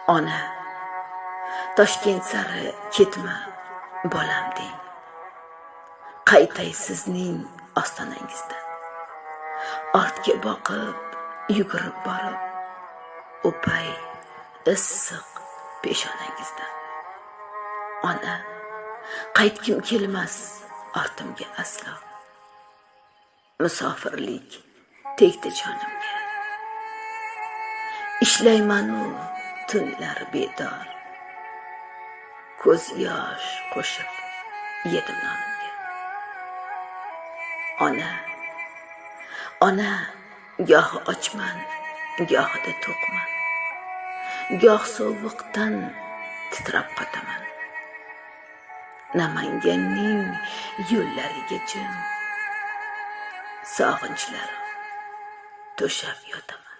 Ona, Toshkent sari ketma, bolam deng. Qaytay sizning ostonangizdan. Ortga boqib, yugurib borib, o'pay issiq peshonangizdan. Ona, qaytkim kelmas ortimga aslo. Musofirlik tegdi jonimga. Ishlayman-u tunlar bedor. Ko'z yosh qo'shib yedim nonimga. Ona, goh ochman, gohida to'qman. Goh sovuqdan titrab qotaman. Namanganning yo'llariga jim sog'inchlar to'shab yotaman.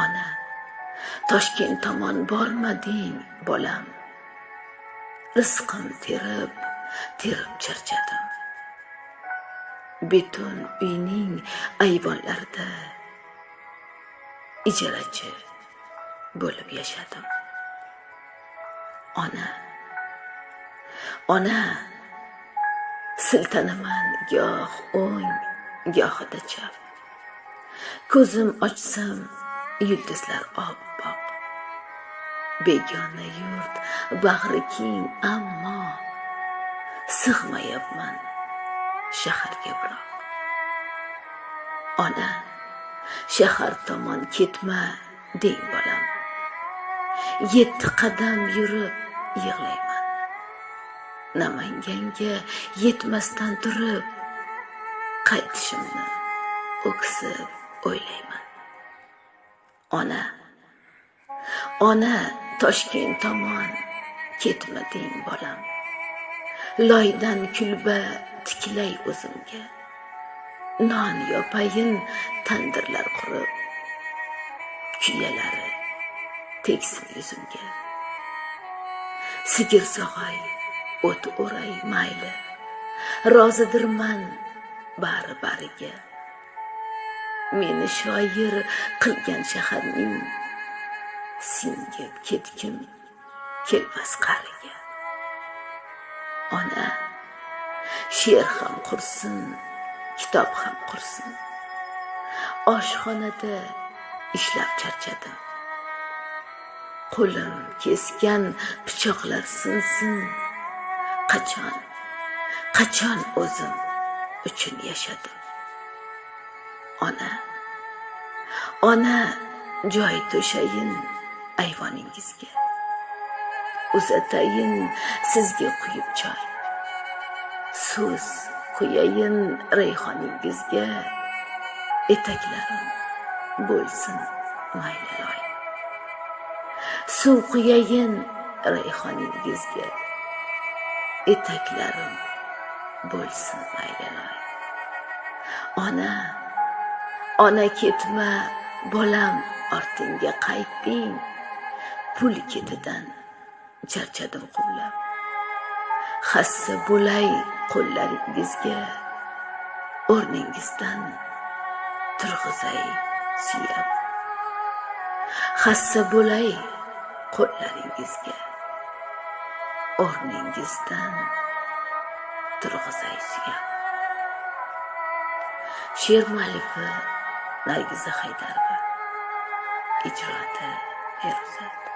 Ona, Toshkent tomon bormading, bolam. Rizqim terib charchadim. Beton uyning ayvonlarida ijarachi bo'lib yashadim. Ona, siltanaman goh o'ng, gohida chap. Ko'zim ochsam, yulduzlar oppoq. Begona yurt, bag'ri keng, ammo sig'mayapman shaharga biroq. Ona, shahar tomon ketma deng bolam. 7 qadam yurib yig'layman. Namanganga yetmasdan turib, qaytishimni o'ksib o'ylayman. Ona, Toshkent tomon ketma deng bolam. Loydan kulba tiklay o'zimga. Non yopayin tandirlar qurib, kuyalari tegsin yuzimga. Sigir sog'ay, o't o'ray mayli. Rozidirman bari-bariga. Meni shoir qilgan shaharning singib ketkim kelmas qariga. Ona, she'r ham qursin, kitob ham qursin. Oshxonada ishlab charchadim. Qo'lim kesgan pichoqlar sinsin. Qachon o'zim uchun yashadim. Ona, joy to'shayin ayvoningizga. Uzatayin sizga quyib choy. So'z quyayin rayhoningizga. Etaklarim bo'lsin mayliloy. Suv quyayin rayhoningizga. Etaklarim bo'lsin mayliloy. Ona, ketma, bolam, ortingga qaytding. Pul ketidan charchadim quvlab. Hassa bo'lay qo'llaringizga. O'rningizdan turg'izay suyab. Hassa bo'lay qo'llaringizga. O'rningizdan turg'izay suyab. She'r muallifi Nargiza Haydarova. Ijroda Feruzat.